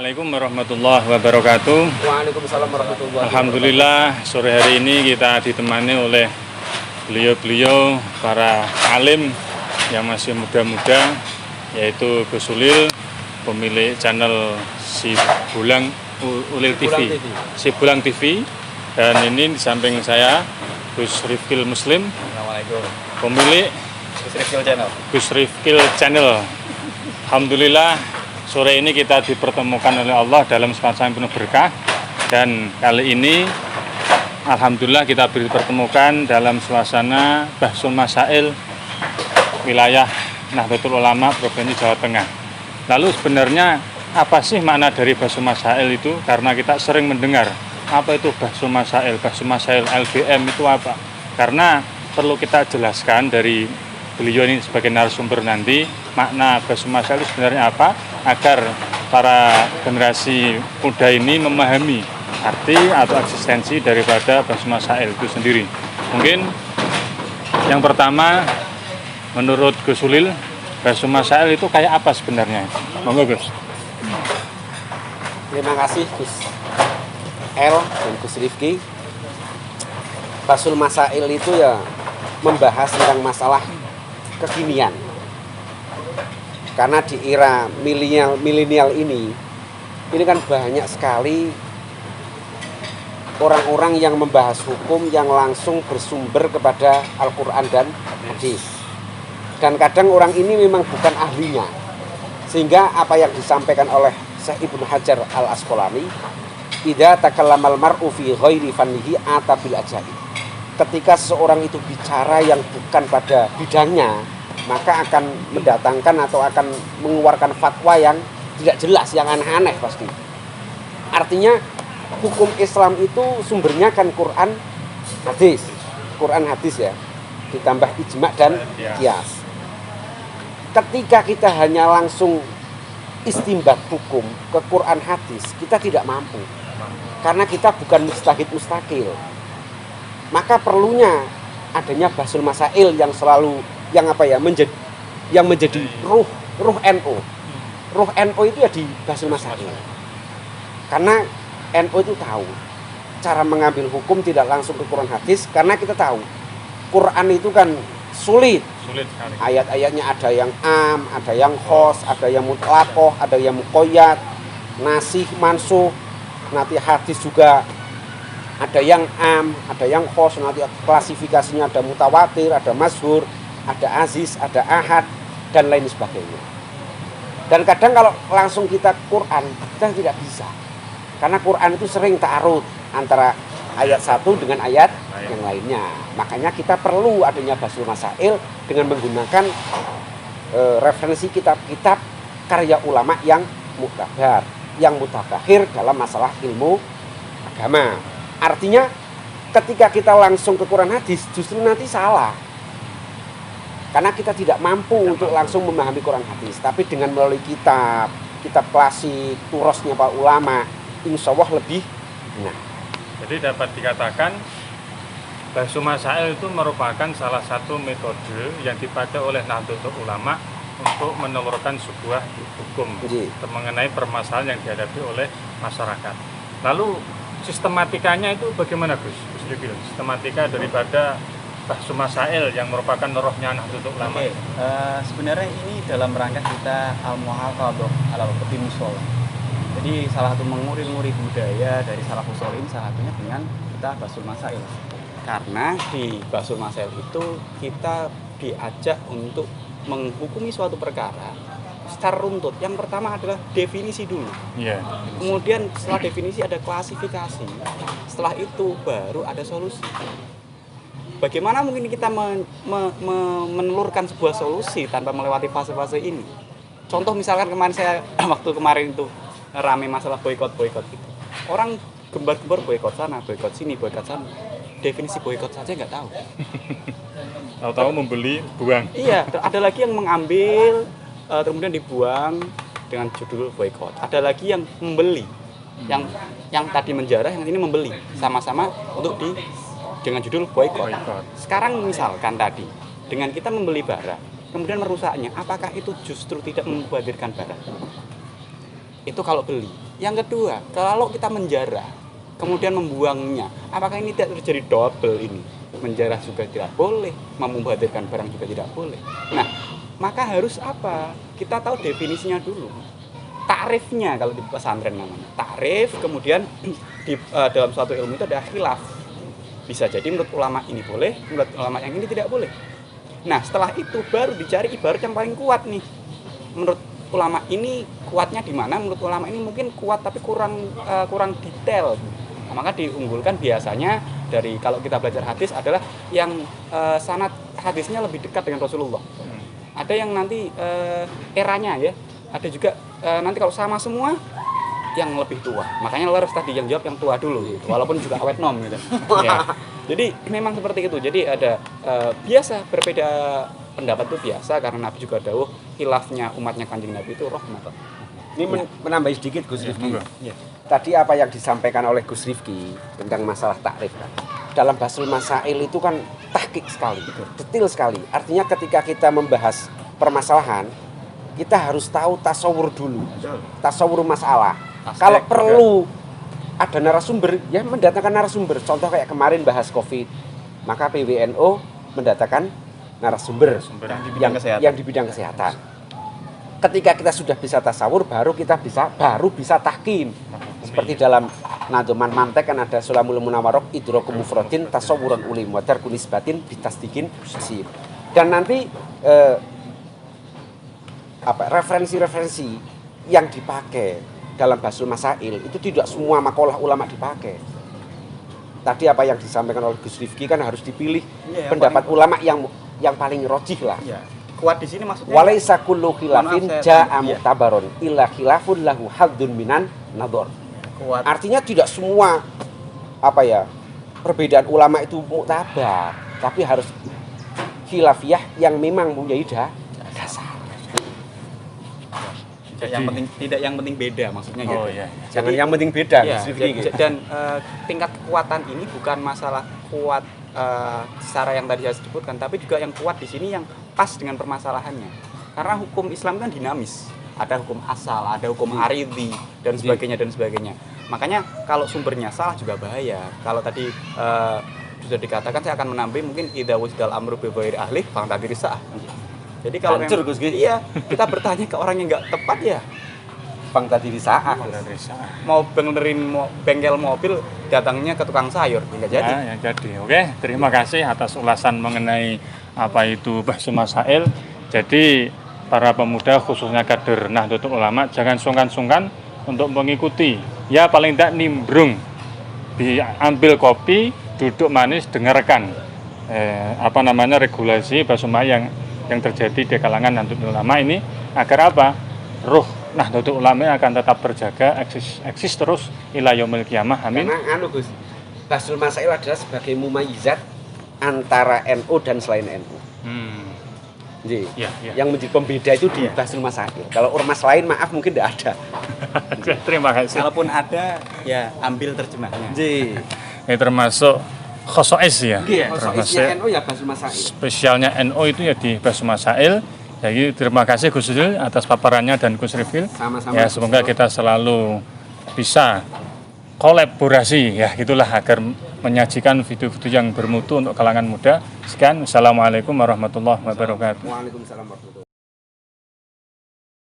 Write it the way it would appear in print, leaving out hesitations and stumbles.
Assalamualaikum warahmatullahi wabarakatuh. Waalaikumsalam warahmatullahi wabarakatuh. Alhamdulillah sore hari ini kita ditemani oleh beliau-beliau para alim yang masih muda-muda, yaitu Gus Ulil, pemilik channel Sibulang Ulil TV, Sibulang TV, dan ini di samping saya Gus Rifkil Muslim, Assalamualaikum. pemilik Gus Rifkil Channel. Gus Rifkil Channel. Alhamdulillah sore ini kita dipertemukan oleh Allah dalam semacam penuh berkah, dan kali ini alhamdulillah kita dipertemukan dalam suasana Bahsul Masail wilayah Nahdlatul Ulama Provinsi Jawa Tengah. Lalu sebenarnya apa sih makna dari Bahsul Masail itu? Karena kita sering mendengar apa itu Bahsul Masail, Bahsul Masail LBM itu apa? Karena perlu kita jelaskan dari beliau ini sebagai narasumber nanti, makna Bahsul Masail itu sebenarnya apa, agar para generasi muda ini memahami arti atau eksistensi daripada Bahsul Masail itu sendiri. Mungkin yang pertama, menurut Gus Ulil, Bahsul Masail itu kayak apa sebenarnya? Monggo Gus. Terima kasih Gus El dan Gus Rifki. Bahsul Masail itu ya membahas tentang masalah kekinian. Karena di era milenial ini kan banyak sekali orang-orang yang membahas hukum yang langsung bersumber kepada Al-Quran dan hadis. Dan kadang orang ini memang bukan ahlinya, sehingga apa yang disampaikan oleh Syekh Ibnu Hajar Al-Asqalani, idza takallamal mar'u fi ghairi fannihi atabil ajaib. Ketika seseorang itu bicara yang bukan pada bidangnya, maka akan mendatangkan atau akan mengeluarkan fatwa yang tidak jelas, yang aneh-aneh pasti. Artinya hukum Islam itu sumbernya kan Quran hadis ya, ditambah ijma' dan qiyas. Ketika kita hanya langsung istinbat hukum ke Quran hadis, kita tidak mampu, karena kita bukan mujtahid mustaqil. Maka perlunya adanya Bahsul Masail yang selalu menjadi ruh NU. Ruh NU itu ya di Bahsul Masail. Karena NU itu tahu cara mengambil hukum tidak langsung ke Quran hadis, karena kita tahu Quran itu kan sulit sekali. Ayat-ayatnya ada yang am, ada yang khos, ada yang mutlaqoh, ada yang muqayyad, nasih, mansuh. Nanti hadis juga ada yang am, ada yang khos, nanti klasifikasinya ada mutawatir, ada masyhur, ada aziz, ada ahad, dan lain sebagainya. Dan kadang kalau langsung kita Quran, kita tidak bisa. Karena Quran itu sering ta'arud antara ayat satu dengan ayat yang lainnya. Makanya kita perlu adanya Bahsul Masail dengan menggunakan referensi kitab-kitab karya ulama yang muktabar, yang mutabakhir dalam masalah ilmu agama. Artinya ketika kita langsung ke Quran hadis, justru nanti salah. Karena kita tidak mampu untuk langsung memahami Quran hadis. Tapi dengan melalui kitab klasik, turosnya para ulama, insya Allah lebih benar. Jadi dapat dikatakan Bahsul Masail itu merupakan salah satu metode yang dipakai oleh Nahdlatul Ulama untuk menelurkan sebuah hukum mengenai permasalahan yang dihadapi oleh masyarakat. Lalu sistematikanya itu bagaimana Gus Rifkil? Sistematika daripada Bahsul Masail yang merupakan rohnya Nahdlatul Ulama. Sebenarnya ini dalam rangka kita al-muhafadzah ala waqti musola. Jadi salah satu menguri-nguri budaya dari salafus sholihin salah satunya dengan kita Bahsul Masail. Karena di Bahsul Masail itu kita diajak untuk menghukumi suatu perkara secara runtut. Yang pertama adalah definisi dulu. Kemudian setelah definisi ada klasifikasi. Setelah itu baru ada solusi. Bagaimana mungkin kita menelurkan sebuah solusi tanpa melewati fase-fase ini? Contoh misalkan waktu kemarin itu rame masalah boykot gitu. Orang gembar-gembar boykot sana, boykot sini, boykot sana. Definisi boykot saja nggak tahu. Tahu membeli, buang. Iya, ada lagi yang mengambil kemudian dibuang dengan judul boykot. Ada lagi yang membeli, yang tadi menjarah, yang ini membeli, sama-sama untuk dengan judul boykot. Sekarang misalkan tadi dengan kita membeli barang, kemudian merusaknya, apakah itu justru tidak membahadirkan barang? Itu kalau beli. Yang kedua, kalau kita menjarah, kemudian membuangnya, apakah ini tidak terjadi double ini? Menjarah juga tidak boleh, memubazirkan barang juga tidak boleh. Nah, maka harus apa? Kita tahu definisinya dulu. Takrifnya kalau di pesantren namanya. Takrif, kemudian dalam suatu ilmu itu ada khilaf. Bisa jadi menurut ulama ini boleh, menurut ulama yang ini tidak boleh. Nah, setelah itu baru dicari ibarat yang paling kuat nih. Menurut ulama ini kuatnya di mana? Menurut ulama ini mungkin kuat tapi kurang detail. Nah, maka diunggulkan biasanya dari kalau kita belajar hadis adalah yang sanad hadisnya lebih dekat dengan Rasulullah. Ada yang nanti eranya ya, ada juga nanti kalau sama semua yang lebih tua. Makanya Lars tadi yang jawab yang tua dulu gitu. Walaupun juga awet nom gitu. Ya. Jadi memang seperti itu. Jadi ada biasa berbeda pendapat itu biasa karena Nabi juga dawuh khilafnya umatnya Kanjeng Nabi itu rahmat. Ini menambahi sedikit Gus Rifki. Ya. Tadi apa yang disampaikan oleh Gus Rifki tentang masalah takrif kan. Dalam Basul Masail itu kan tahqiq sekali, detail sekali. Artinya ketika kita membahas permasalahan, kita harus tahu tasawur dulu. Tasawur masalah. Kalau perlu ada narasumber, ya mendatangkan narasumber. Contoh kayak kemarin bahas COVID, maka PWNO mendatangkan narasumber yang di bidang kesehatan. Ketika kita sudah bisa tasawur, baru bisa tahkim. Seperti dalam Nadoman Mantek kan ada Sulamul Munawarok idroku mufrodin tasawuran ulim wadar kunisbatin bitasdikin sir. Dan nanti referensi-referensi yang dipakai dalam Basul Masail itu tidak semua makalah ulama dipakai. Tadi apa yang disampaikan oleh Gus Rifki kan harus dipilih pendapat ulama yang paling rojih lah. Ya. Kuat di sini maksudnya. Walaisa kullu khilafin jaa mu'tabarun illa khilafun lahu haddun minan nadhar. Kuat. Artinya tidak semua perbedaan ulama itu muktabar, tapi harus khilafiyah yang memang punya dasar. Tidak yang penting beda maksudnya Oh gitu. iya. Jangan yang penting beda. Ya, dan tingkat kekuatan ini bukan masalah kuat secara yang tadi saya sebutkan, tapi juga yang kuat di sini yang pas dengan permasalahannya. Karena hukum Islam kan dinamis. Ada hukum asal, ada hukum aridhi dan sebagainya. Makanya kalau sumbernya salah juga bahaya. Kalau tadi sudah dikatakan, saya akan menambah mungkin idza wasdal amru bi ghairi ahli fa'tadiri sa'ah. Jadi kalau iya, kita bertanya ke orang yang nggak tepat ya fa'tadiri sa'ah. Mau bengkel mobil datangnya ke tukang sayur, nggak jadi. Ya, jadi. Oke, terima kasih atas ulasan mengenai apa itu Basul Masail. Jadi para pemuda khususnya kader Nahdlatul Ulama jangan sungkan-sungkan untuk mengikuti. Ya paling tidak nimbrung, diambil kopi, duduk manis, dengarkan regulasi Basul Masail yang terjadi di kalangan Nahdlatul Ulama ini agar apa? Ruh Nahdlatul Ulama akan tetap terjaga, eksis terus ila yaumil qiyamah. Amin. Karena Gus, Basul Masail adalah sebagai mumayyizat antara NU dan selain NU. Ya. Yang menjadi pembeda itu di Basul Masail. Kalau ormas lain maaf mungkin tidak ada. Terima kasih. Kalaupun ada ya ambil terjemahnya. Ini termasuk khosois ya. Khosoisnya NU ya Basul Masail. Spesialnya NU itu ya di Basul Masail. Jadi terima kasih Gus Rifil atas paparannya dan Gus Rifil. Sama-sama. Ya semoga kita selalu bisa kolaborasi ya gitulah agar menyajikan video-video yang bermutu untuk kalangan muda. Sekian, assalamualaikum warahmatullahi wabarakatuh. Waalaikumsalam warahmatullahi wabarakatuh.